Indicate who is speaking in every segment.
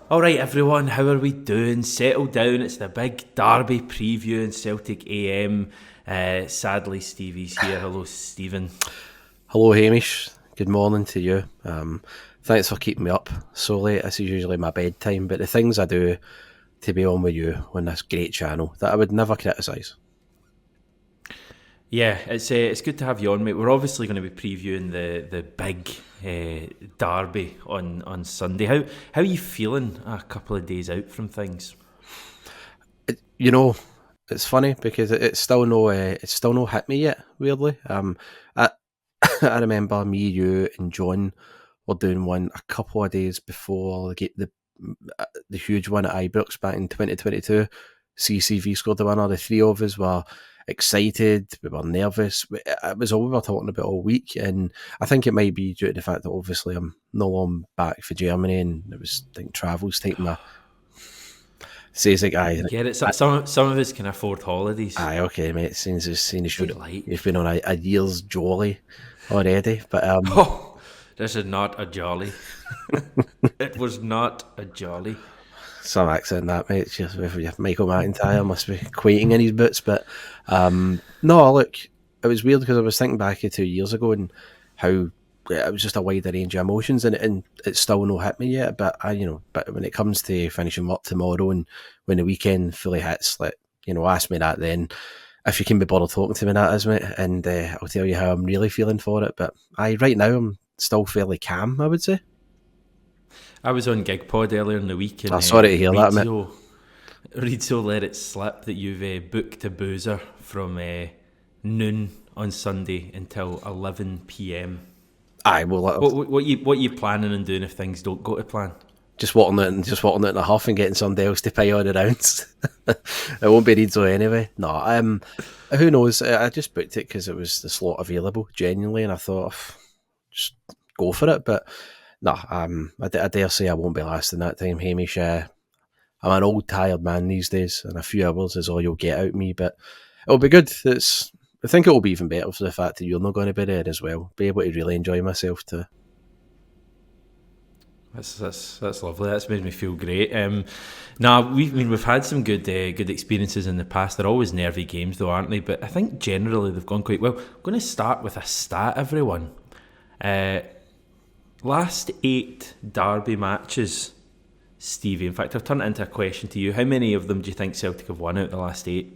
Speaker 1: All right, everyone, how are we doing? Settle down. It's the big Derby preview in Celtic AM. Sadly, Stevie's here. Hello, Stephen.
Speaker 2: Hello, Hamish. Good morning to you. Thanks for keeping me up so late. This is usually my bedtime, but the things I do to be on with you on this great channel that I would never criticise.
Speaker 1: Yeah, it's good to have you on, mate. We're obviously going to be previewing the big Derby on Sunday. How are you feeling a couple of days out from things?
Speaker 2: You know, it's funny because it's still no hit me yet. Weirdly, I I remember me, you, and John were doing one a couple of days before the huge one at Ibrox back in 2022. CCV scored the winner. The three of us were excited. We were nervous. It was all we were talking about all week, and I think it might be due to the fact that obviously I'm no long back for Germany, and it was I think travel's taking my says like
Speaker 1: I get it. Some of us can afford holidays.
Speaker 2: okay, mate. Since you
Speaker 1: Too
Speaker 2: should
Speaker 1: light.
Speaker 2: you've been on a year's jolly already, but
Speaker 1: Oh, this is not a jolly. It was not a jolly.
Speaker 2: some accent that mate. It's just with Michael McIntyre must be quaking in his boots. But no, look, it was weird because I was thinking back 2 years ago and how it was just a wider range of emotions, and it's still no hit me yet. But but when it comes to finishing work tomorrow and when the weekend fully hits, like ask me that then. If you can be bothered talking to me, that is, mate, and I'll tell you how I'm really feeling for it. But right now I'm still fairly calm, I would say.
Speaker 1: I was on GigPod earlier in the week and
Speaker 2: I'm sorry to hear that, mate.
Speaker 1: Rizzo let it slip that you've booked a boozer from noon on Sunday until 11 p.m.
Speaker 2: Aye, well,
Speaker 1: What you planning on doing if things don't go to plan?
Speaker 2: just walking it in a huff and getting somebody else to pay all the rounds. It won't be Rizzo anyway. No, who knows? I just booked it because it was the slot available, genuinely, and I thought, just go for it. But no, I dare say I won't be lasting that time, Hamish. I'm an old tired man these days, and a few hours is all you'll get out of me. But it'll be good. I think it'll be even better for the fact that you're not going to be there as well. Be able to really enjoy myself too.
Speaker 1: That's lovely. That's made me feel great. We've had some good experiences in the past. They're always nervy games, though, aren't they? But I think generally they've gone quite well. I'm going to start with a stat, everyone. Last 8 derby matches, Stevie. In fact, I've turned it into a question to you. How many of them do you think Celtic have won out the last 8?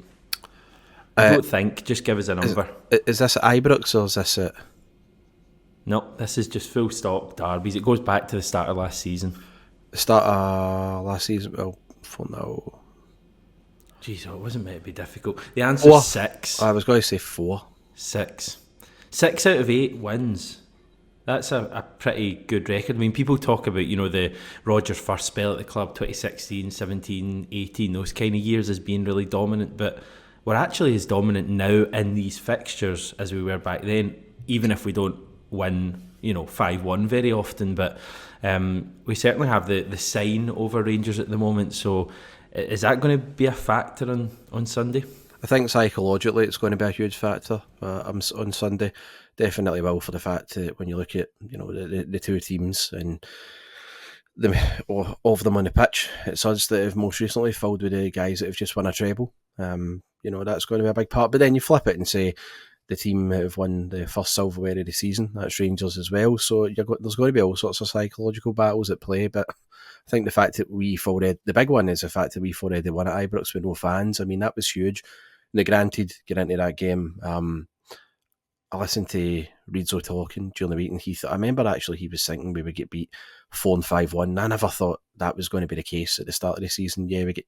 Speaker 1: Don't think. Just give us a number.
Speaker 2: Is this at Ibrox or is this at...
Speaker 1: No, this is just full stop derbies. It goes back to the start of last season.
Speaker 2: The start of last season? Well, for now...
Speaker 1: Jeez, it wasn't meant to be difficult. The answer's 6.
Speaker 2: I was going to say 4.
Speaker 1: 6. 6 out of 8 wins. That's a pretty good record. I mean, people talk about, the Rodgers first spell at the club, 2016, 17, 18, those kind of years as being really dominant, but we're actually as dominant now in these fixtures as we were back then, even if we don't win, 5-1 very often. But we certainly have the sign over Rangers at the moment, so is that going to be a factor on Sunday?
Speaker 2: I think psychologically it's going to be a huge factor on Sunday. Definitely will, for the fact that when you look at the two teams and of them on the pitch, it's us that have most recently filled with the guys that have just won a treble. That's going to be a big part. But then you flip it and say the team that have won the first silverware of the season, that's Rangers as well. So there's going to be all sorts of psychological battles at play. But I think the fact that the big one is the fact that we've already won at Ibrox with no fans. I mean, that was huge. Now, granted, get into that game. I listened to Rizzo talking during the week, and I remember actually he was thinking we would get beat 4 and 5-1. I never thought that was going to be the case at the start of the season. Yeah, we get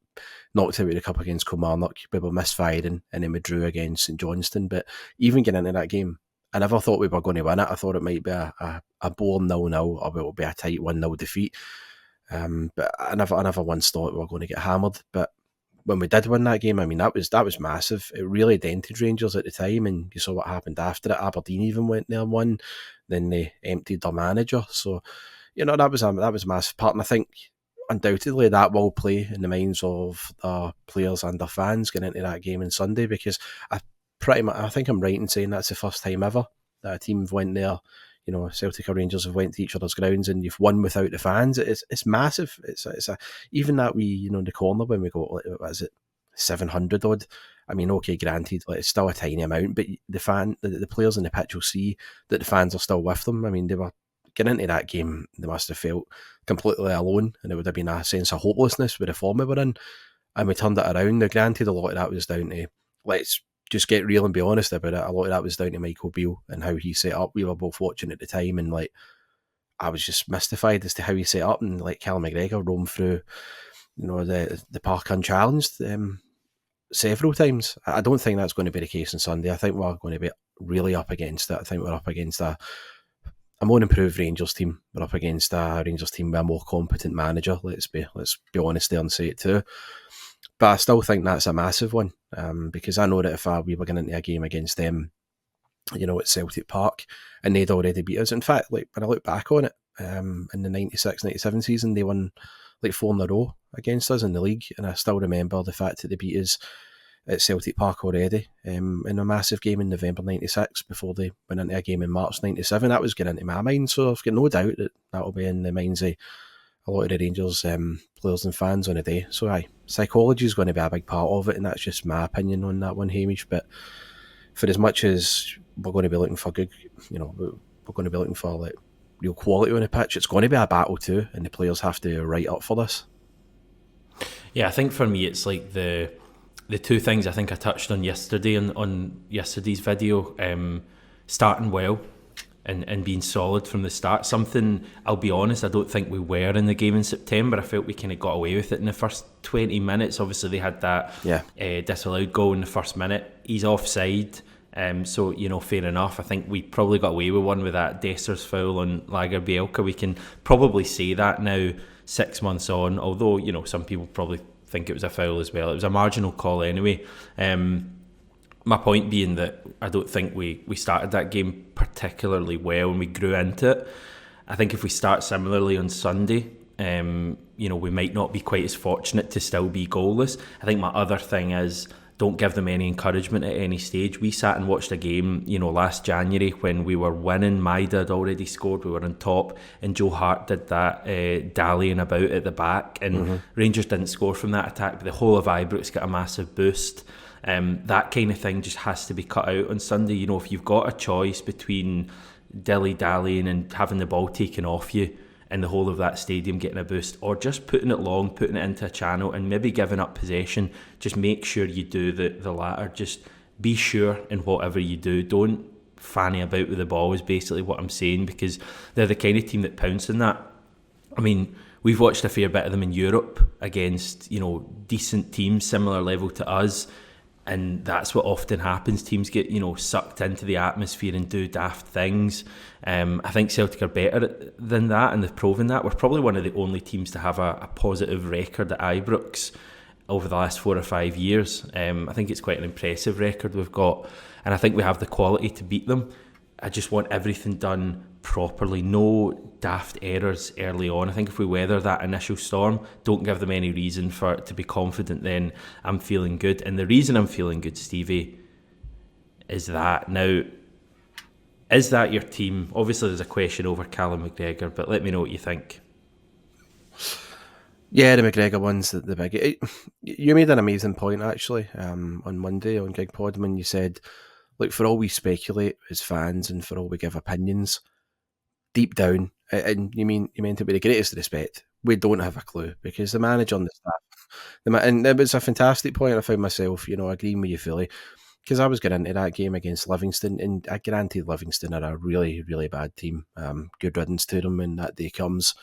Speaker 2: knocked out of the cup against Kilmarnock, we were misfiring, and then we drew against St Johnstone. But even getting into that game, I never thought we were going to win it. I thought it might be a boring 0-0, or it would be a tight 1-0 defeat. But I never once thought we were going to get hammered. But when we did win that game, I mean, that was massive. It really dented Rangers at the time, and you saw what happened after it. Aberdeen even went there and won. Then they emptied their manager. So, that was a massive part. And I think undoubtedly that will play in the minds of the players and their fans getting into that game on Sunday, because I think I'm right in saying that's the first time ever that a team went there, Celtic or Rangers have went to each other's grounds and you've won without the fans. It's massive. Even that we, in the corner when we got, what is it, 700 odd. I mean, okay, granted, it's still a tiny amount, but the players in the pitch will see that the fans are still with them. I mean, they were getting into that game, they must have felt completely alone, and it would have been a sense of hopelessness with the form we were in, and we turned it around. Now, granted, a lot of that was down to, let's just get real and be honest about it, a lot of that was down to Michael Beale and how he set up. We were both watching at the time, and I was just mystified as to how he set up, and Callum McGregor roamed through, the park unchallenged several times. I don't think that's going to be the case on Sunday. I think we're going to be really up against it. I think we're up against a more improved Rangers team. We're up against a Rangers team with a more competent manager. Let's be honest there and say it too. But I still think that's a massive one, because I know that if we were getting into a game against them, at Celtic Park, and they'd already beat us. In fact, when I look back on it, in the 96-97 season, they won 4 in a row against us in the league, and I still remember the fact that they beat us at Celtic Park already, in a massive game in November 96 before they went into a game in March 97. That was getting into my mind, so I've got no doubt that that'll be in the minds of a lot of the Rangers players and fans on the day. So psychology is going to be a big part of it, and that's just my opinion on that one, Hamish. But for as much as we're going to be looking for good, we're going to be looking for real quality on the pitch, it's going to be a battle too, and the players have to write up for this.
Speaker 1: Yeah, I think for me it's the two things I think I touched on yesterday on yesterday's video, starting well and being solid from the start. Something, I'll be honest, I don't think we were in the game in September. I felt we kind of got away with it in the first 20 minutes. Obviously they had that disallowed goal in the first minute. He's offside, so fair enough. I think we probably got away with one with that Dessers foul on Lagerbielke. We can probably say that now 6 months on, although some people probably think it was a foul as well. It was a marginal call anyway. My point being that I don't think we started that game particularly well and we grew into it. I think if we start similarly on Sunday, we might not be quite as fortunate to still be goalless. I think my other thing is, don't give them any encouragement at any stage. We sat and watched a game, last January when we were winning. Maida had already scored, we were on top, and Joe Hart did that dallying about at the back, and Rangers didn't score from that attack, but the whole of Ibrox got a massive boost. That kind of thing just has to be cut out on Sunday. If you've got a choice between dilly-dallying and having the ball taken off you and the whole of that stadium getting a boost, or just putting it long, putting it into a channel and maybe giving up possession, just make sure you do the latter. Just be sure in whatever you do. Don't fanny about with the ball is basically what I'm saying, because they're the kind of team that pounce on that. I mean, we've watched a fair bit of them in Europe against, decent teams, similar level to us. And that's what often happens. Teams get, sucked into the atmosphere and do daft things. I think Celtic are better than that, and they've proven that. We're probably one of the only teams to have a positive record at Ibrox over the last 4 or 5 years. I think it's quite an impressive record we've got, and I think we have the quality to beat them. I just want everything done properly. No daft errors early on. I think if we weather that initial storm, don't give them any reason for it to be confident, then I'm feeling good. And the reason I'm feeling good, Stevie, is that. Now, is that your team? Obviously there's a question over Callum McGregor, but let me know what you think.
Speaker 2: Yeah, the McGregor one's the big. You made an amazing point actually on Monday on Gig Pod when you said, look, for all we speculate as fans and for all we give opinions, deep down, and you meant it with the greatest respect, we don't have a clue, because the manager and the staff, and it was a fantastic point. I found myself, agreeing with you fully, because I was getting into that game against Livingston, and I guarantee Livingston are a really, really bad team. Good riddance to them when that day comes.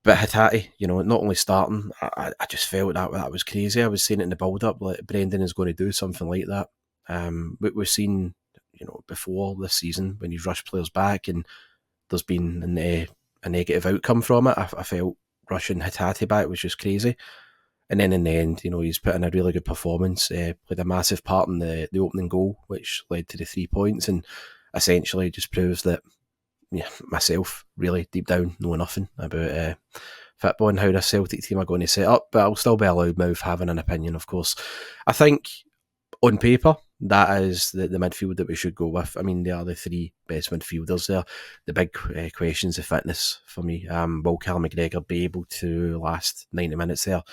Speaker 2: But Hatate, not only starting, I just felt that was crazy. I was seeing it in the build-up, like Brendan is going to do something like that. We've seen, before this season when he's rushed players back and there's been a negative outcome from it. I felt rushing Hatate back was just crazy. And then in the end, he's put in a really good performance, played a massive part in the opening goal, which led to the 3 points, and essentially just proves that myself, really deep down, know nothing about football and how this Celtic team are going to set up, but I'll still be a loudmouth having an opinion, of course. I think on paper, that is the midfield that we should go with. I mean, they are the three best midfielders there. The big question's the fitness for me. Will Callum McGregor be able to last 90 minutes there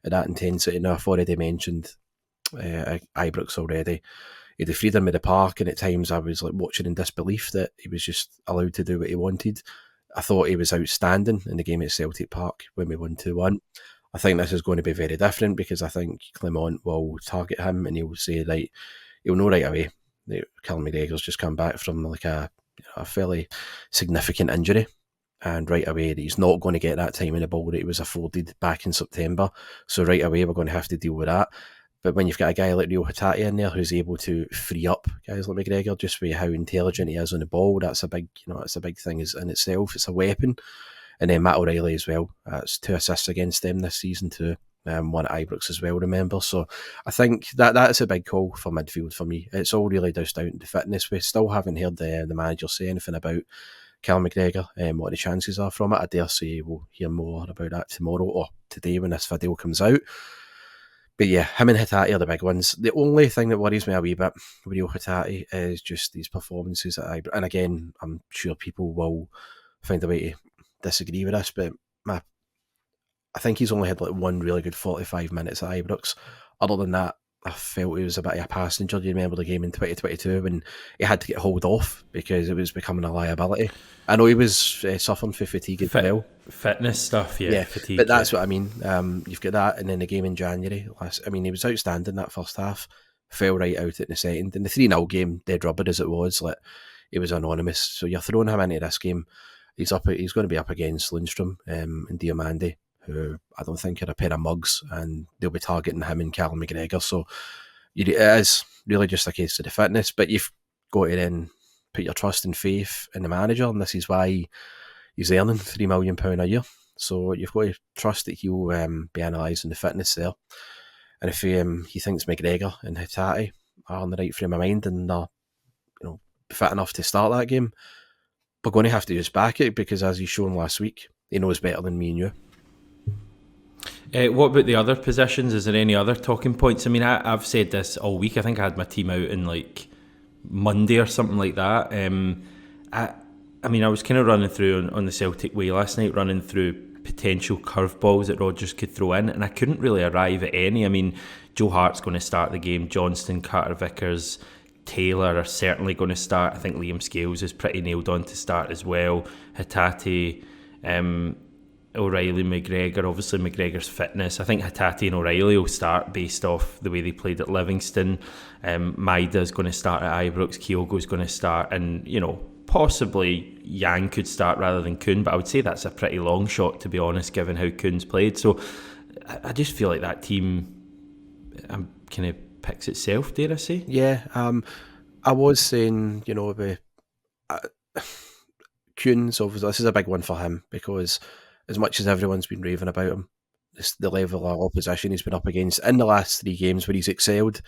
Speaker 2: at that intensity? Now, I've already mentioned Ibrox already. He had the freedom of the park, and at times I was like watching in disbelief that he was just allowed to do what he wanted. I thought he was outstanding in the game at Celtic Park when we won 2-1. I think this is going to be very different because I think Clement will target him and he'll say, right, he'll know right away that Callum McGregor's just come back from like a fairly significant injury, and right away that he's not going to get that time in the ball that he was afforded back in September. So right away we're going to have to deal with that. But when you've got a guy like Rio Hatate in there who's able to free up guys like McGregor just with how intelligent he is on the ball, that's a big thing in itself. It's a weapon. And then Matt O'Reilly as well. That's 2 assists against them this season too. One at Ibrox as well, remember. So I think that's a big call for midfield for me. It's all really just down to fitness. We still haven't heard the manager say anything about Callum McGregor and what the chances are from it. I dare say we'll hear more about that tomorrow or today when this video comes out. But yeah, him and Hatate are the big ones. The only thing that worries me a wee bit with Rio Hatate is just these performances at Ibrox. And again, I'm sure people will find a way to disagree with this, but I think he's only had like one really good 45 minutes at Ibrox. Other than that, I felt he was a bit of a passenger. Do you remember the game in 2022 when he had to get hauled off because it was becoming a liability? I know he was suffering from fatigue as well.
Speaker 1: Fitness stuff, yeah. Fatigue,
Speaker 2: but that's what I mean. You've got that, and then the game in January. He was outstanding that first half. Fell right out in the second. In the 3-0 game, dead rubber as it was, like he was anonymous. So you're throwing him into this game. He's going to be up against Lundstrom and Diomande, who I don't think are a pair of mugs, and they'll be targeting him and Callum McGregor. So it is really just a case of the fitness, but you've got to then put your trust and faith in the manager, and this is why he's earning £3 million a year. So you've got to trust that he'll be analysing the fitness there. And if he thinks McGregor and Hatate are in the right frame of mind and they're fit enough to start that game, we're going to have to just back it because, as he's shown last week, he knows better than me and you.
Speaker 1: What about the other positions? Is there any other talking points? I mean, I've said this all week. I think I had my team out in like Monday or something like that. I mean, I was kind of running through on the Celtic way last night, running through potential curveballs that Rodgers could throw in, and I couldn't really arrive at any. I mean, Joe Hart's going to start the game. Johnston, Carter Vickers, Taylor are certainly going to start. I think Liam Scales is pretty nailed on to start as well. Hatate, O'Reilly, McGregor. Obviously McGregor's fitness. I think Hatate and O'Reilly will start based off the way they played at Livingston. Maida's going to start at Ibrox. Kyogo's going to start, and possibly Yang could start rather than Kuhn, but I would say that's a pretty long shot, to be honest, given how Kuhn's played. So I just feel like that team kind of picks itself, dare I say?
Speaker 2: Yeah, I was saying, Kuhn's obviously, this is a big one for him because as much as everyone's been raving about him, the level of opposition he's been up against in the last 3 games where he's excelled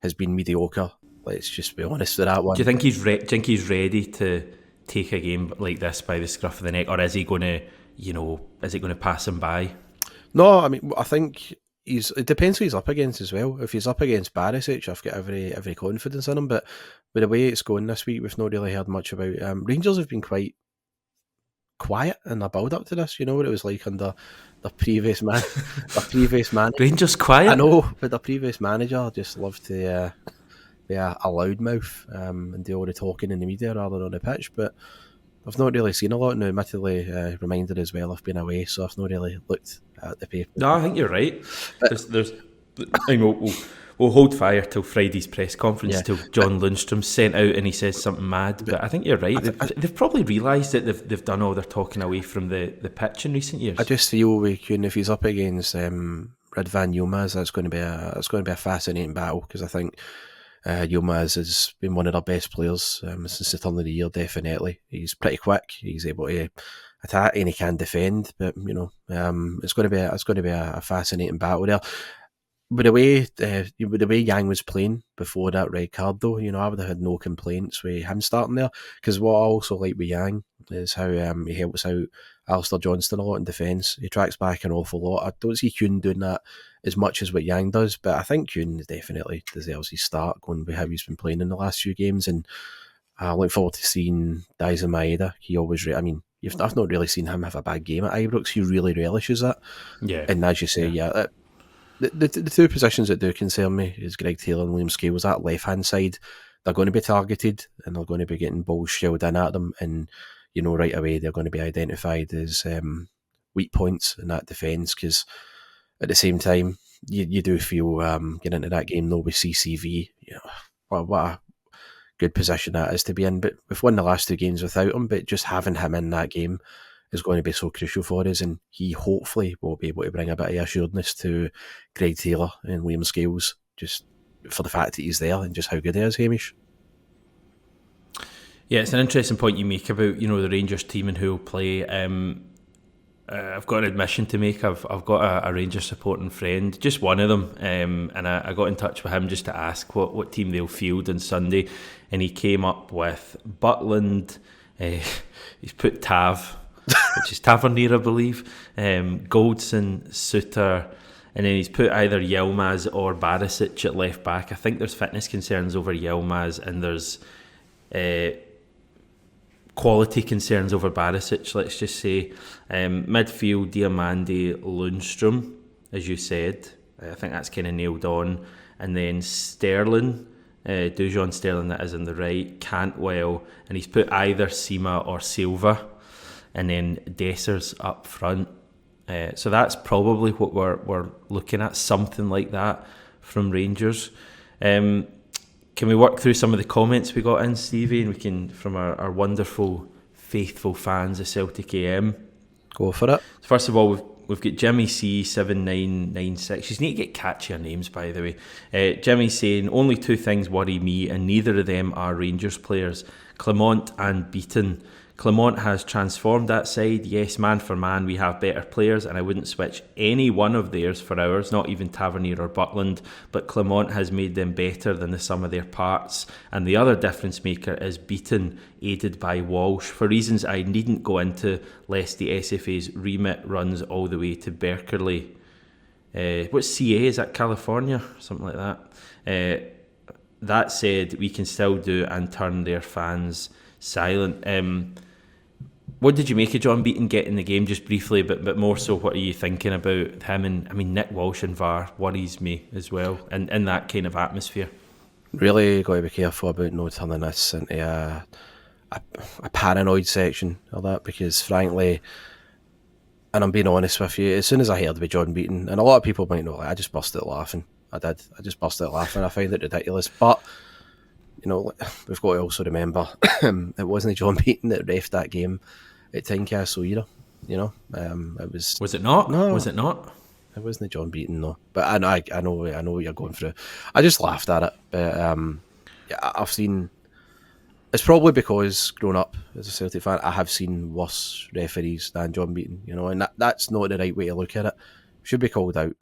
Speaker 2: has been mediocre. Let's just be honest with that one.
Speaker 1: Do you think he's ready to take a game like this by the scruff of the neck, or is he going to, is it going to pass him by?
Speaker 2: No, I mean, I think it depends who he's up against as well. If he's up against Barisic, I've got every confidence in him. But with the way it's going this week, we've not really heard much about. Rangers have been quite quiet in their build up to this. You know what it was like under the previous man.
Speaker 1: Rangers quiet.
Speaker 2: I know, but the previous manager just loved to be a loudmouth and do all the talking in the media rather than on the pitch. But I've not really seen a lot now. Admittedly, reminded as well I've been away, so I've not really looked at the paper.
Speaker 1: No, I think you're right. We'll hold fire till Friday's press conference till John Lundstrom's sent out and he says something mad. But I think you're right. They've probably realised that they've done all their talking away from the pitch in recent years.
Speaker 2: I just feel we can, if he's up against Radvan Yilmaz, that's going to be a fascinating battle because I think Yilmaz has been one of their best players since the turn of the year. Definitely, he's pretty quick. He's able to attack and he can defend. But it's going to be a fascinating battle there. But the way Yang was playing before that red card, though, I would have had no complaints with him starting there. Because what I also like with Yang is how he helps out Alistair Johnston a lot in defence. He tracks back an awful lot. I don't see Kuhn doing that as much as what Yang does, but I think Kuhn definitely deserves his start going with how he's been playing in the last few games, and I look forward to seeing Daizen Maeda. He always, I've not really seen him have a bad game at Ibrox. He really relishes that.
Speaker 1: Yeah.
Speaker 2: And as you say, the two positions that do concern me is Greg Taylor and Liam Scales. That left-hand side, they're going to be targeted and they're going to be getting balls shelled in at them, and right away they're going to be identified as weak points in that defence, because at the same time, you do feel getting into that game though with CCV, what a good position that is to be in. But we've won the last 2 games without him, but just having him in that game is going to be so crucial for us, and he hopefully will be able to bring a bit of assuredness to Greg Taylor and Liam Scales, just for the fact that he's there and just how good he is, Hamish.
Speaker 1: Yeah, it's an interesting point you make about the Rangers team and who will play. I've got an admission to make. I've got a Rangers supporting friend, just one of them, and I got in touch with him just to ask what team they'll field on Sunday, and he came up with Butland. He's put Tav, which is Tavernier, I believe, Goldson, Suter, and then he's put either Yilmaz or Barisic at left back. I think there's fitness concerns over Yilmaz, and there's quality concerns over Barisic, let's just say. Midfield, Diamandi, Lundstrom, as you said. I think that's kind of nailed on. And then Sterling, Dujon Sterling, that is on the right, Cantwell, and he's put either Sima or Silva, and then Dessers up front. So that's probably what we're looking at, something like that from Rangers. Can we work through some of the comments we got in, Stevie, and we can, from our wonderful, faithful fans of Celtic AM?
Speaker 2: Go for it.
Speaker 1: First of all, we've got Jimmy C7996. You need to get catchier names, by the way. Jimmy saying, only 2 things worry me, and neither of them are Rangers players, Clement and Beaton. Clement has transformed that side. Yes, man for man, we have better players, and I wouldn't switch any one of theirs for ours, not even Tavernier or Butland, but Clement has made them better than the sum of their parts. And the other difference maker is Beaton, aided by Walsh, for reasons I needn't go into, lest the SFA's remit runs all the way to Berkeley. What's CA? Is that California? Something like that. That said, we can still do and turn their fans silent. What did you make of John Beaton getting the game, just briefly, but more so, what are you thinking about him? And Nick Walsh and VAR worries me as well, and in that kind of atmosphere.
Speaker 2: Really got to be careful about not turning this into a paranoid section of that, because frankly, and I'm being honest with you, as soon as I heard about John Beaton, and a lot of people might know, I just busted laughing. I just busted laughing. I find it ridiculous, but we've got to also remember it wasn't John Beaton that refed that game at Tynecastle either. It was.
Speaker 1: Was it not?
Speaker 2: No,
Speaker 1: was it not?
Speaker 2: It wasn't John Beaton, no. But I know what you're going through. I just laughed at it, but I've seen. It's probably because growing up as a Celtic fan, I have seen worse referees than John Beaton. And that's not the right way to look at it. Should be called out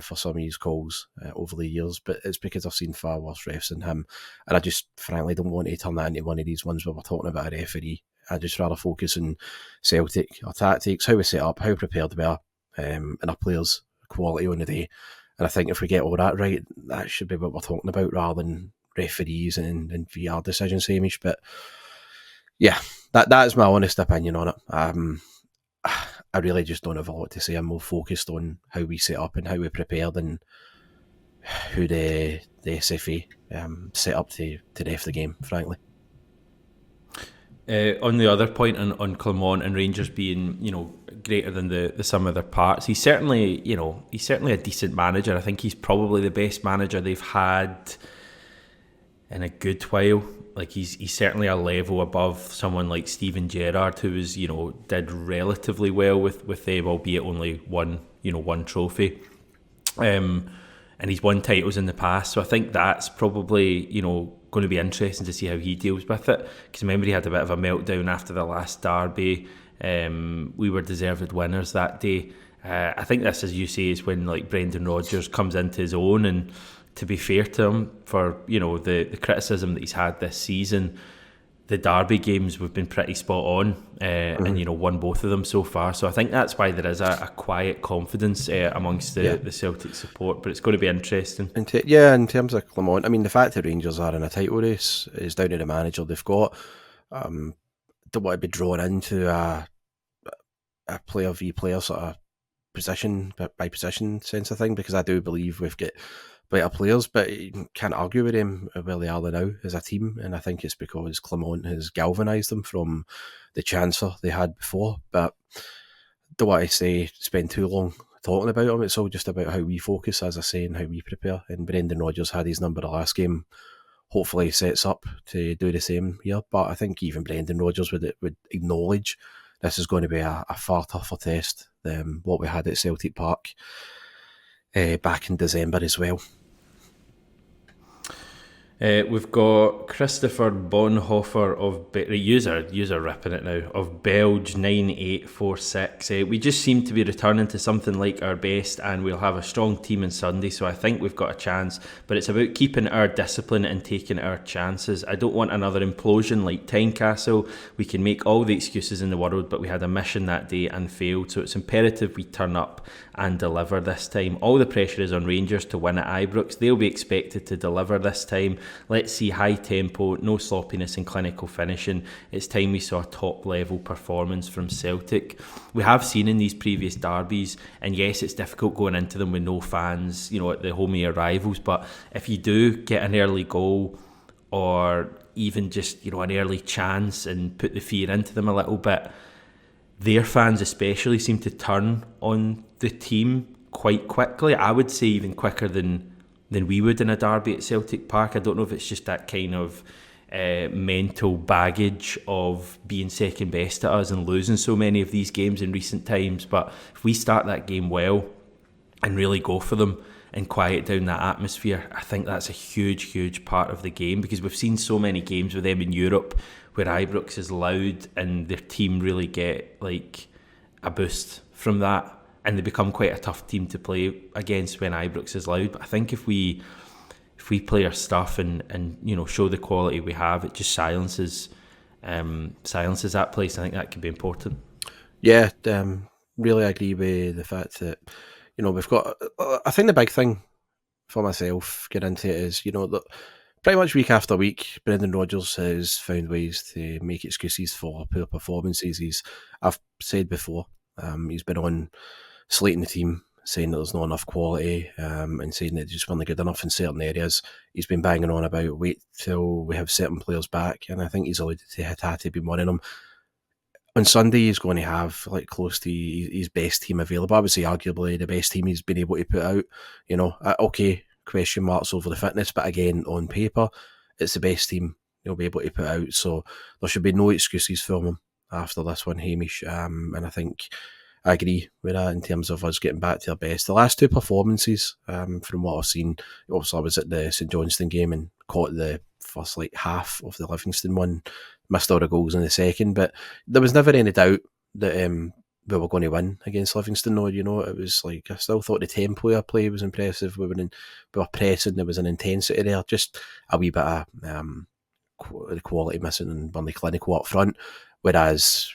Speaker 2: for some of his calls over the years, but it's because I've seen far worse refs than him, and I just frankly don't want to turn that into one of these ones where we're talking about a referee. I just rather focus on Celtic, our tactics, how we set up, how prepared we are, and our players' quality on the day. And I think if we get all that right, that should be what we're talking about, rather than referees and VR decisions, Hamish. But yeah, that is my honest opinion on it. I really just don't have a lot to say. I'm more focused on how we set up and how we prepared, and who the SFA set up to ref the game, frankly.
Speaker 1: On the other point on Clement and Rangers being, greater than the sum of their parts, he's certainly a decent manager. I think he's probably the best manager they've had in a good while. Like he's certainly a level above someone like Steven Gerrard, who was did relatively well with them, albeit only one trophy, and he's won titles in the past. So I think that's probably going to be interesting to see how he deals with it. Because remember, he had a bit of a meltdown after the last derby. We were deserved winners that day. I think this, as you say, is when Brendan Rodgers comes into his own. And to be fair to him, for the criticism that he's had this season, the Derby games we've been pretty spot on, and won both of them so far. So I think that's why there is a quiet confidence amongst the Celtic support. But it's going to be interesting.
Speaker 2: In terms of Clement, I mean, the fact that Rangers are in a title race is down to the manager they've got. Don't want to be drawn into a player v player sort of position by position sense of thing, because I do believe we've got better players, but you can't argue with them where they are now as a team, and I think it's because Clement has galvanised them from the chancer they had before. But don't want to spend too long talking about them. It's all just about how we focus, as I say, and how we prepare. And Brendan Rodgers had his number the last game. Hopefully sets up to do the same here. But I think even Brendan Rodgers would acknowledge this is going to be a far tougher test than what we had at Celtic Park back in December as well.
Speaker 1: We've got Christopher Bonhoeffer of user ripping it now, of Belge 9846. We just seem to be returning to something like our best, and we'll have a strong team on Sunday, so I think we've got a chance. But it's about keeping our discipline and taking our chances. I don't want another implosion like Tynecastle. We can make all the excuses in the world, but we had a mission that day and failed, so it's imperative we turn up and deliver this time. All the pressure is on Rangers to win at Ibrox. They'll be expected to deliver this time. Let's see high tempo, no sloppiness and clinical finishing. It's time we saw a top level performance from Celtic. We have seen in these previous derbies, and yes, it's difficult going into them with no fans, at the home of your rivals, but if you do get an early goal, or even just an early chance and put the fear into them a little bit, their fans especially seem to turn on the team quite quickly. I would say even quicker than we would in a derby at Celtic Park. I don't know if it's just that kind of mental baggage of being second best to us and losing so many of these games in recent times, but if we start that game well and really go for them and quiet down that atmosphere, I think that's a huge part of the game, because we've seen so many games with them in Europe where Ibrox is loud and their team really get like a boost from that, and they become quite a tough team to play against when Ibrox is loud. But I think if we play our stuff and show the quality we have, it just silences that place. I think that could be important.
Speaker 2: Yeah, really agree with the fact that we've got. I think the big thing for myself getting into it is that pretty much week after week, Brendan Rodgers has found ways to make excuses for poor performances. I've said before, he's been on slating the team, saying that there's not enough quality, and saying that they just weren't good enough in certain areas. He's been banging on about wait till we have certain players back, and I think he's alluded to Hatate being one of them. On Sunday, he's going to have close to his best team available. I would say arguably the best team he's been able to put out. Okay, question marks over the fitness, but again, on paper, it's the best team he'll be able to put out. So there should be no excuses for him after this one, Hamish. And I think I agree with that in terms of us getting back to our best. The last two performances, from what I've seen, obviously I was at the St Johnstone game and caught the first half of the Livingston one, missed all the goals in the second, but there was never any doubt that we were going to win against Livingston. No, it was I still thought the tempo of play was impressive. We were pressing, there was an intensity there, just a wee bit of the quality missing and Burnley clinical up front, whereas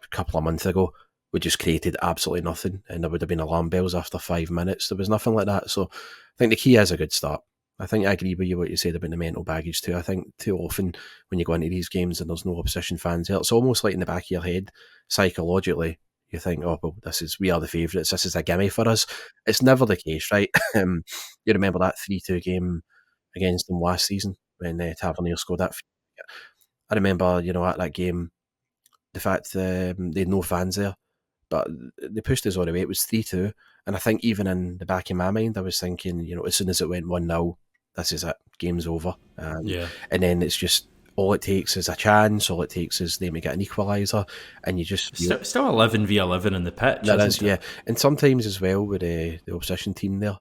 Speaker 2: a couple of months ago we just created absolutely nothing and there would have been alarm bells after 5 minutes. There was nothing like that. So I think the key is a good start. I think I agree with you what you said about the mental baggage too. I think too often when you go into these games and there's no opposition fans there, it's almost like in the back of your head, psychologically, you think, oh, well, we are the favourites, this is a gimme for us. It's never the case, right? You remember that 3-2 game against them last season when Tavernier scored that. I remember, at that game, the fact that they had no fans there, but they pushed us all the way. It was 3-2. And I think even in the back of my mind, I was thinking, as soon as it went 1-0, this is it, game's over. And then it's just, all it takes is a chance, all it takes is them to get an equaliser, and you just...
Speaker 1: Still 11 v 11 in the pitch,
Speaker 2: that is, yeah. And sometimes as well with the opposition team there,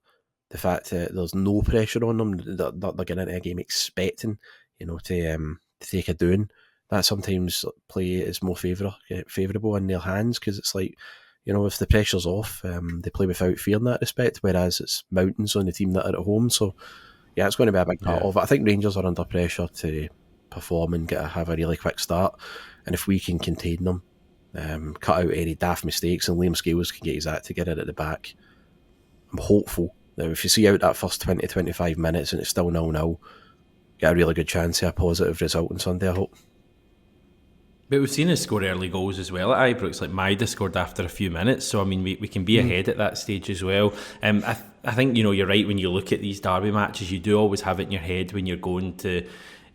Speaker 2: the fact that there's no pressure on them, they're getting into a game expecting, to take a doing, that sometimes play is more favourable in their hands, because it's like, if the pressure's off, they play without fear in that respect, whereas it's mountains on the team that are at home. So, yeah, it's going to be a big part of it. I think Rangers are under pressure to perform and have a really quick start. And if we can contain them, cut out any daft mistakes, and Liam Scales can get his act together at the back, I'm hopeful that if you see out that first 20-25 minutes and it's still 0-0, get a really good chance of a positive result on Sunday, I hope.
Speaker 1: But we've seen us score early goals as well at Ibrox. Like Maida scored after a few minutes, so I mean we can be ahead at that stage as well. I think you're right when you look at these derby matches. You do always have it in your head when you're going to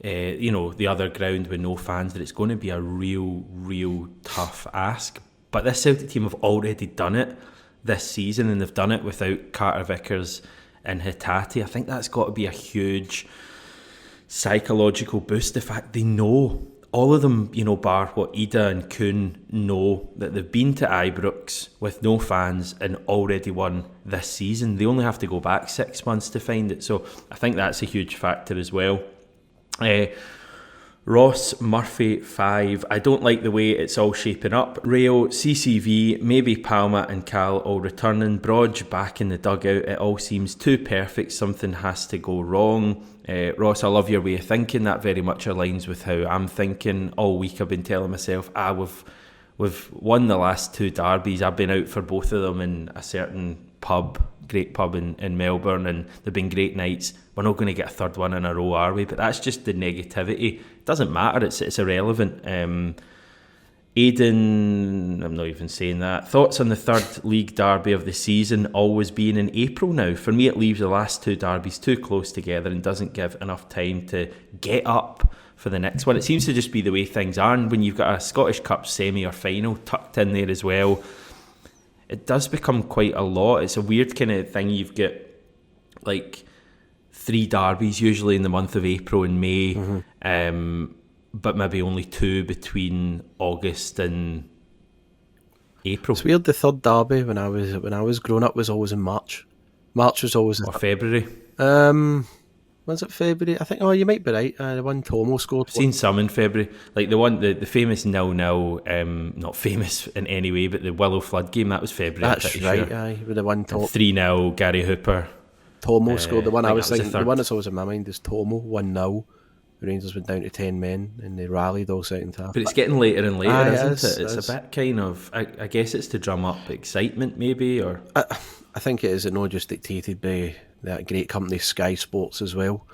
Speaker 1: the other ground with no fans that it's going to be a real tough ask. But this Celtic team have already done it this season, and they've done it without Carter Vickers and Hatate. I think that's got to be a huge psychological boost. The fact they know, all of them, bar what Ida and Kuhn know, that they've been to Ibrox with no fans and already won this season. They only have to go back 6 months to find it. So I think that's a huge factor as well. Ross Murphy 5. I don't like the way it's all shaping up. Rayo, CCV, maybe Palma and Cal all returning. Brodge back in the dugout. It all seems too perfect. Something has to go wrong. Ross, I love your way of thinking. That very much aligns with how I'm thinking. All week I've been telling myself, we've won the last 2 derbies. I've been out for both of them in a certain great pub in Melbourne, and they've been great nights. We're not going to get a third one in a row, are we? But that's just the negativity. It doesn't matter, it's irrelevant. Aidan, I'm not even saying that. Thoughts on the third league derby of the season always being in April now? For me, it leaves the last 2 derbies too close together and doesn't give enough time to get up for the next one. It seems to just be the way things are, and when you've got a Scottish Cup semi or final tucked in there as well, it does become quite a lot. It's a weird kind of thing. You've got like 3 derbies usually in the month of April and May, but maybe only 2 between August and April.
Speaker 2: It's weird. The third derby when I was growing up was always in March. March was always
Speaker 1: or February.
Speaker 2: Was it February? I think. Oh, you might be right. The one Tomo scored.
Speaker 1: I've seen some in February, like the famous 0-0. Not famous in any way, but the Willow Flood game, that was February.
Speaker 2: That's right. Sure. Aye, with the one
Speaker 1: 3-0. Gary Hooper.
Speaker 2: Tomo scored. The one I was thinking. The one that's always in my mind is Tomo 1-0. The Rangers went down to 10 men and they rallied all second half.
Speaker 1: But it's getting later and later, isn't it? It's a bit kind of. I guess it's to drum up excitement, maybe, or.
Speaker 2: I think it is. It not just dictated by that great company Sky Sports as well,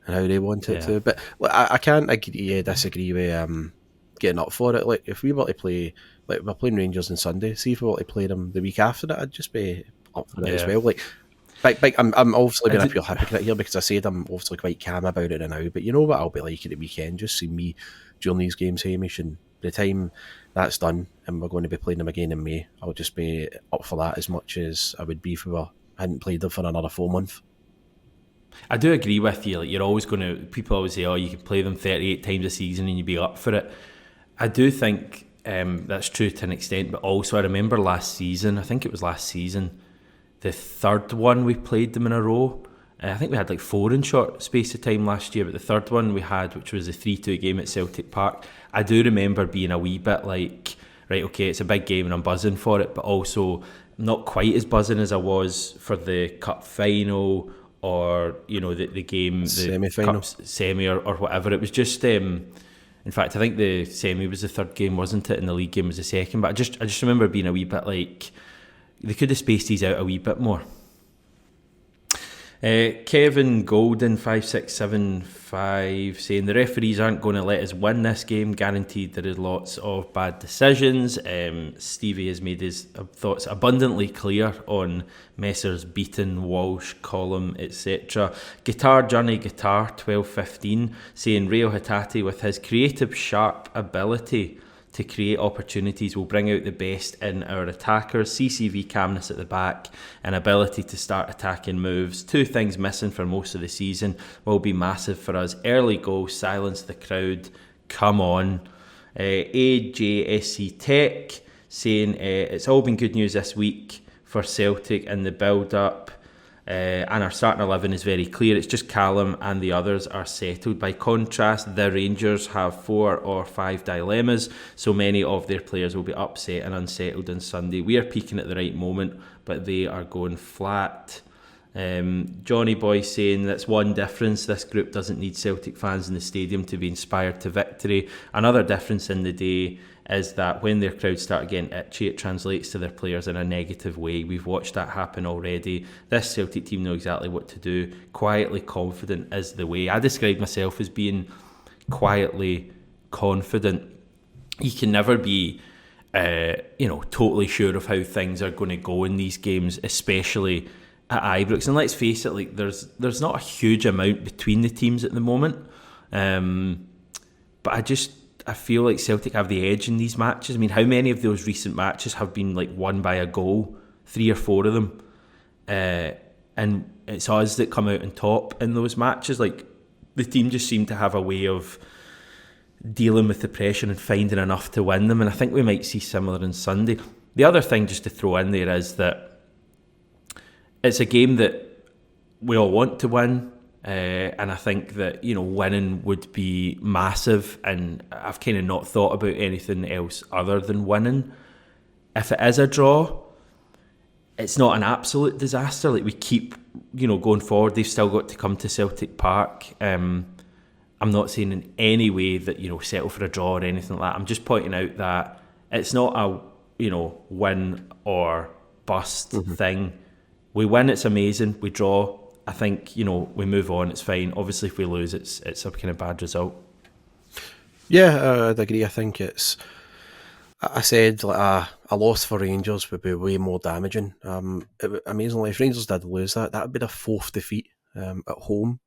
Speaker 2: and how they want it to. But I can't disagree with getting up for it. Like if we were to play, like we're playing Rangers on Sunday, see if we were to play them the week after that, I'd just be up for it as well. Like, I'm obviously being a pure hypocrite here because I said I'm obviously quite calm about it now. But you know what I'll be like at the weekend? Just see me during these games, Hamish, and by the time that's done and we're going to be playing them again in May, I'll just be up for that as much as I would be if I hadn't played them for another 4 months.
Speaker 1: I do agree with you. Like you're always going to. People always say, "Oh, you can play them 38 times a season and you'd be up for it." I do think that's true to an extent, but also I remember last season. I think it was last season, the third one we played them in a row. I think we had like 4 in short space of time last year, but the third one we had, which was a 3-2 game at Celtic Park, I do remember being a wee bit like, right, okay, it's a big game and I'm buzzing for it, but also not quite as buzzing as I was for the cup final or, the game, the
Speaker 2: semi-final.
Speaker 1: Cup semi or whatever. It was just, in fact, I think the semi was the third game, wasn't it? And the league game was the second. But I just remember being a wee bit like, they could have spaced these out a wee bit more. Kevin Golden 5675 saying the referees aren't going to let us win this game, guaranteed there is lots of bad decisions. Stevie has made his thoughts abundantly clear on Messrs Beaton, Walsh, Collum, etc. Guitar Journey Guitar 1215 saying Rayo Hatate with his creative sharp ability to create opportunities will bring out the best in our attackers. CCV calmness at the back and ability to start attacking moves. 2 things missing for most of the season will be massive for us. Early goal, silence the crowd. Come on. AJSC Tech saying it's all been good news this week for Celtic and the build-up. And our starting 11 is very clear. It's just Callum and the others are settled. By contrast, the Rangers have 4 or 5 dilemmas, so many of their players will be upset and unsettled on Sunday. We are peaking at the right moment, but they are going flat. Johnny Boy saying that's one difference. This group doesn't need Celtic fans in the stadium to be inspired to victory. Another difference in the day is that when their crowds start getting itchy, it translates to their players in a negative way. We've watched that happen already. This Celtic team know exactly what to do. Quietly confident is the way. I describe myself as being quietly confident. You can never be totally sure of how things are going to go in these games, especially at Ibrox. And let's face it, like there's not a huge amount between the teams at the moment. But I feel like Celtic have the edge in these matches. I mean, how many of those recent matches have been like won by a goal? 3 or 4 of them. And it's us that come out on top in those matches. Like, the team just seem to have a way of dealing with the pressure and finding enough to win them. And I think we might see similar on Sunday. The other thing just to throw in there is that it's a game that we all want to win. And I think that, winning would be massive, and I've kind of not thought about anything else other than winning. If it is a draw, it's not an absolute disaster. Like, we keep, going forward. They've still got to come to Celtic Park. I'm not saying in any way that, settle for a draw or anything like that. I'm just pointing out that it's not a, win or bust thing. We win, it's amazing. We draw, I think, we move on, it's fine. Obviously, if we lose, it's a kind of bad result.
Speaker 2: Yeah, I'd agree. I think I said like a loss for Rangers would be way more damaging. Amazingly, if Rangers did lose that would be their 4th defeat at home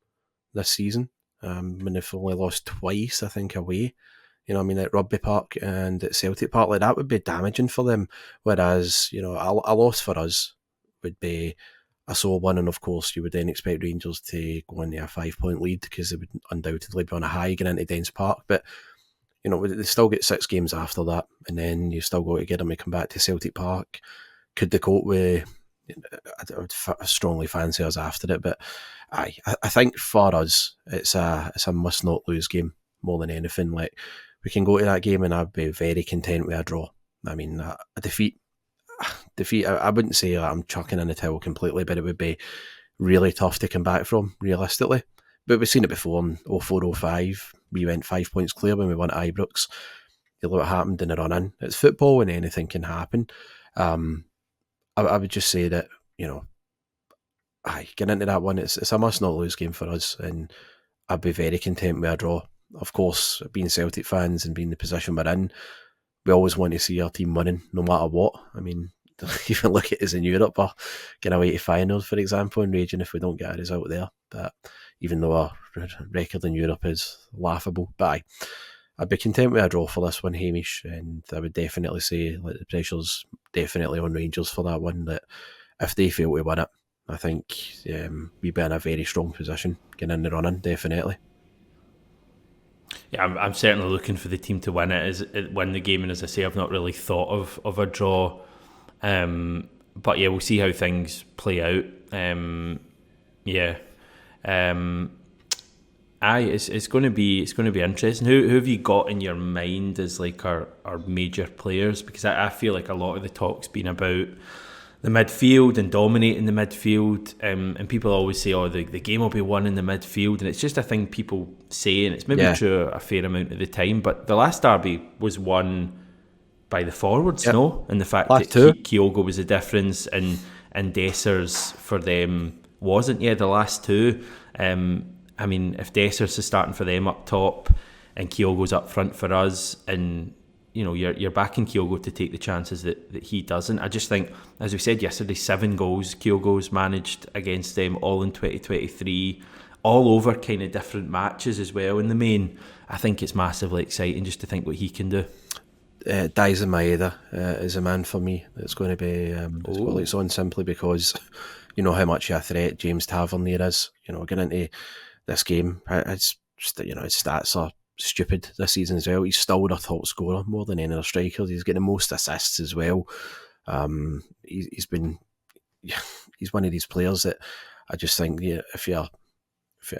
Speaker 2: this season. When they've only lost twice, I think, away. At Rugby Park and at Celtic Park, like that would be damaging for them. Whereas, a loss for us would be a sore one, and of course you would then expect Rangers to go into a 5-point lead because they would undoubtedly be on a high going into Dens Park. But they still get 6 games after that, and then you still got to get them to come back to Celtic Park. Could they cope with? I would strongly fancy us after it, but I think for us it's a must not lose game more than anything. Like, we can go to that game and I'd be very content with a draw. I mean, a defeat. I wouldn't say I'm chucking in the towel completely, but it would be really tough to come back from realistically. But we've seen it before in 04-05. We went 5 points clear when we won at Ibrox. You look what happened in the run-in. It's football and anything can happen. I would just say that, getting into that one, it's a must-not-lose game for us, and I'd be very content with a draw. Of course, being Celtic fans and being the position we're in, we always want to see our team winning, no matter what. I mean, even look at us in Europe, or getting away to finals, for example, and raging if we don't get a result there. But even though our record in Europe is laughable, but I'd be content with a draw for this one, Hamish, and I would definitely say like the pressure's definitely on Rangers for that one, that if they fail to win it, I think we'd be in a very strong position getting in the running, definitely.
Speaker 1: Yeah, I'm certainly looking for the team to win win the game, and as I say, I've not really thought of a draw. But yeah, we'll see how things play out. It's going to be interesting. Who have you got in your mind as like our major players? Because I feel like a lot of the talk's been about the midfield and dominating the midfield, and people always say, "Oh, the game will be won in the midfield," and it's just a thing people say, and it's maybe true a fair amount of the time. But the last derby was won by the forwards, no? And the fact that Kyogo was the difference, and Dessers for them wasn't. Yeah, the last two. I mean, if Dessers is starting for them up top and Kyogo's up front for us, and you're backing Kyogo to take the chances that he doesn't. I just think, as we said yesterday, 7 goals Kyogo's managed against them, all in 2023, all over kind of different matches as well. In the main, I think it's massively exciting just to think what he can do.
Speaker 2: Daizen Maeda is a man for me. It's going to be it's on simply because you know how much of a threat James Tavernier is. Getting into this game, it's just, his stats are stupid this season as well. He's still their top scorer more than any other striker. He's getting the most assists as well. He's one of these players that I just think, if you're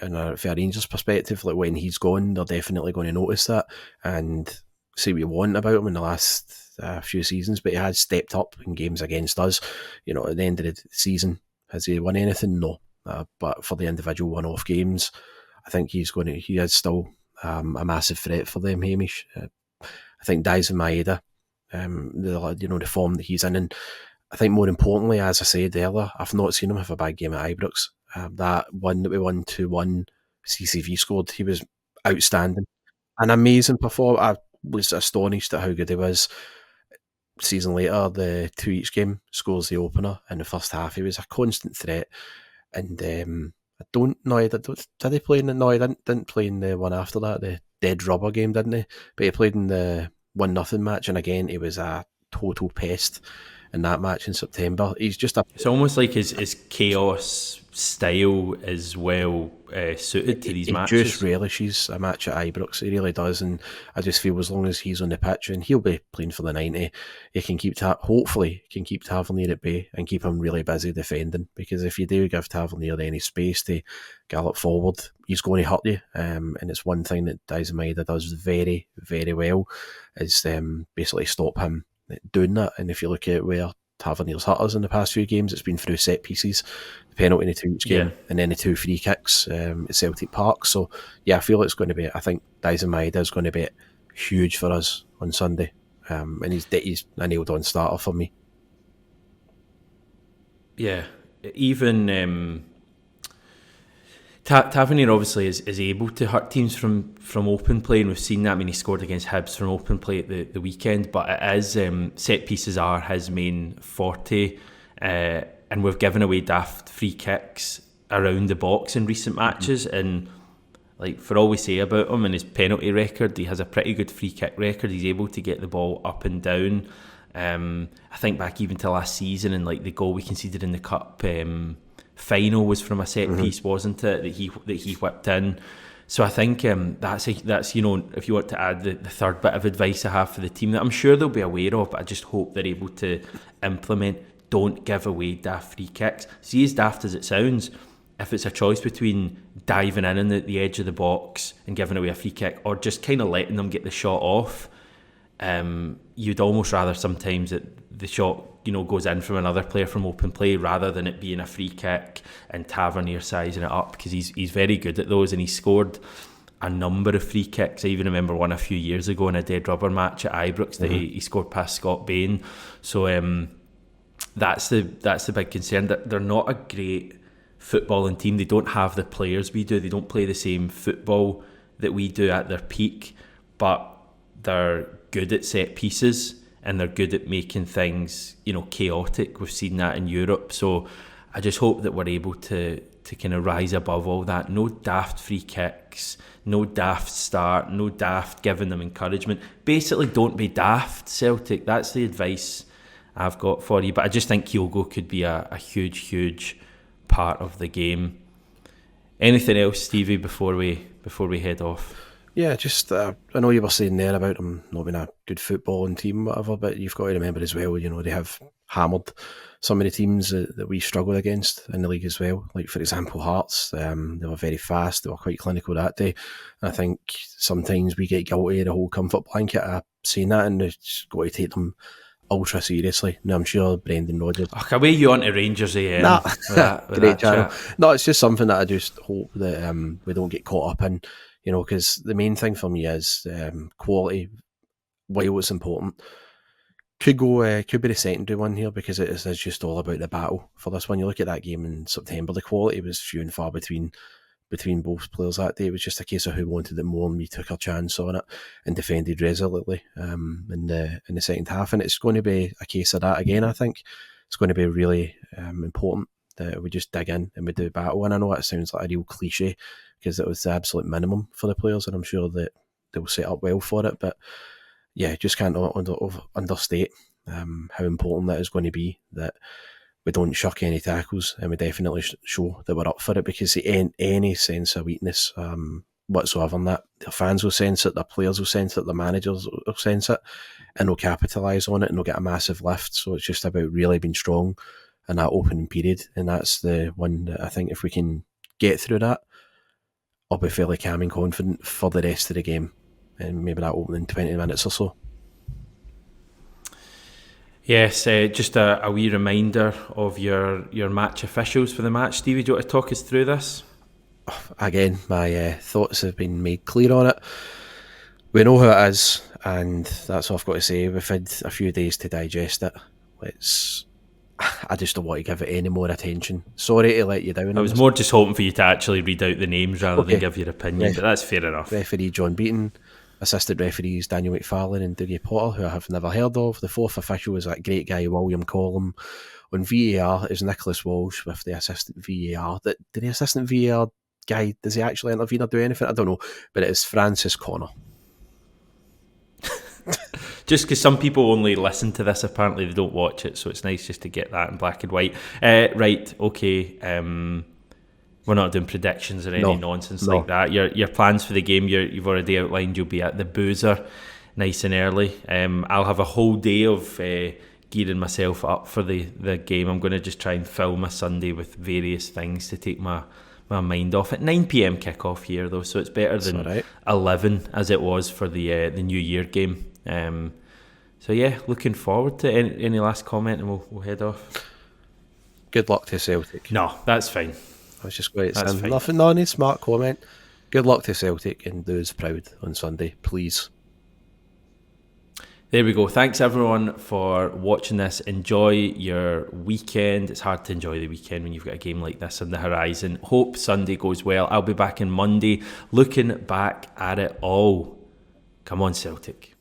Speaker 2: a Rangers perspective, like when he's gone, they're definitely going to notice that and say what you want about him in the last few seasons, but he has stepped up in games against us. At the end of the season, Has he won anything? No. But for the individual one-off games, I think he is still a massive threat for them, Hamish. I think Daisen Maeda, the form that he's in, and I think more importantly, as I said earlier, I've not seen him have a bad game at Ibrox. That one that we won 2-1, CCV scored, he was outstanding. An amazing performance. I was astonished at how good he was. Season later, the 2 each game scores the opener in the first half. He was a constant threat. And I don't know, did he play in the, no, he didn't play in the one after that, the Dead Rubber game, didn't he? But he played in the 1-0 match, and again, he was a total pest in that match in September. He's just a...
Speaker 1: It's almost like his chaos style is well suited to these matches.
Speaker 2: He just relishes a match at Ibrox. He really does, and I just feel as long as he's on the pitch and he'll be playing for the 90, he can hopefully keep Tavernier at bay and keep him really busy defending. Because if you do give Tavernier any space to gallop forward, he's going to hurt you. And it's one thing that Daisen Maeda does very, very well is basically stop him doing that. And if you look at where Tavernier's hurt us in the past few games, it's been through set pieces, the penalty in the 2 each game, and then the 2 free kicks at Celtic Park. So yeah, I feel it's going to be, I think Daisen Maeda is going to be huge for us on Sunday, and he's a nailed on starter for me.
Speaker 1: Yeah, even Tavernier obviously is able to hurt teams from open play, and we've seen that. I mean, he scored against Hibs from open play at the weekend, but it is set pieces are his main forte, and we've given away daft free kicks around the box in recent matches. And like, for all we say about him and his penalty record, he has a pretty good free kick record. He's able to get the ball up and down. I think back even to last season, and like the goal we conceded in the cup final was from a set piece, wasn't it? That he whipped in. So I think that's if you want to add the third bit of advice I have for the team that I'm sure they'll be aware of, but I just hope they're able to implement. Don't give away daft free kicks. See, as daft as it sounds, if it's a choice between diving in the edge of the box and giving away a free kick, or just kind of letting them get the shot off, you'd almost rather sometimes that the shot goes in from another player from open play rather than it being a free kick and Tavernier sizing it up, because he's very good at those, and he scored a number of free kicks. I even remember one a few years ago in a Dead Rubber match at Ibrox that he scored past Scott Bain. So that's the big concern, that they're not a great footballing team. They don't have the players we do. They don't play the same football that we do at their peak, but they're good at set pieces and they're good at making things chaotic. We've seen that in Europe. So I just hope that we're able to kind of rise above all that. No daft free kicks, no daft start, no daft giving them encouragement. Basically, don't be daft, Celtic. That's the advice I've got for you. But I just think Kyogo could be a huge part of the game. Anything else, Stevie, before we head off?
Speaker 2: Yeah, just I know you were saying there about them not being a good footballing team, whatever, but you've got to remember as well, they have hammered some of the teams that we struggled against in the league as well. Like, for example, Hearts, they were very fast, they were quite clinical that day. And I think sometimes we get guilty of the whole comfort blanket of saying that, and it's got to take them ultra seriously. Now, I'm sure Brendan Rodgers...
Speaker 1: Can we you on to Rangers AM?
Speaker 2: Nah.
Speaker 1: with
Speaker 2: Great
Speaker 1: that
Speaker 2: channel.
Speaker 1: chat?
Speaker 2: No, it's just something that I just hope that we don't get caught up in. Because the main thing for me is quality, while it's important, could be the secondary one here, because it is just all about the battle for this one. You look at that game in September, the quality was few and far between both players that day. It was just a case of who wanted it more, and we took our chance on it and defended resolutely in the second half. And it's going to be a case of that again. I think it's going to be really important that we just dig in and we do battle. And I know that sounds like a real cliche, because it was the absolute minimum for the players, and I'm sure that they'll set up well for it. But yeah, just can't understate how important that is going to be, that we don't shuck any tackles, and we definitely show that we're up for it, because any sense of weakness whatsoever in that, their fans will sense it, their players will sense it, their managers will sense it, and they'll capitalise on it, and they'll get a massive lift. So it's just about really being strong in that opening period, and that's the one that I think if we can get through that, I'll be fairly calm and confident for the rest of the game, and maybe that opening 20 minutes or so.
Speaker 1: Yes, just a wee reminder of your match officials for the match. Stevie, do you want to talk us through this?
Speaker 2: Again, my thoughts have been made clear on it. We know who it is, and that's all I've got to say. We've had a few days to digest it. I just don't want to give it any more attention. Sorry to let you down.
Speaker 1: I was more just hoping for you to actually read out the names rather than
Speaker 2: Okay.
Speaker 1: give your opinion, but that's fair enough.
Speaker 2: Referee John Beaton, assistant referees Daniel McFarlane and Dougie Potter, who I have never heard of. The fourth official is that great guy William Collum. On VAR is Nicholas Walsh with the assistant VAR. Did the assistant VAR guy, does he actually intervene or do anything? I don't know. But it is Francis Connor.
Speaker 1: Just because some people only listen to this, apparently they don't watch it, so it's nice just to get that in black and white. Right, okay. We're not doing predictions or any nonsense like that. Your plans for the game, you've already outlined. You'll be at the Boozer nice and early. I'll have a whole day of gearing myself up for the game. I'm going to just try and fill my Sunday with various things to take my mind off. At 9 p.m 'kickoff here though, so it's better than 11 as it was for the New Year game. So yeah, looking forward to any last comment, and we'll head off.
Speaker 2: Good luck to Celtic.
Speaker 1: No, that's fine.
Speaker 2: I was just going to say nothing on a smart comment. Good luck to Celtic, and do us proud on Sunday, please.
Speaker 1: There we go. Thanks everyone for watching this. Enjoy your weekend. It's hard to enjoy the weekend when you've got a game like this on the horizon. Hope Sunday goes well. I'll be back on Monday looking back at it all. Come on, Celtic.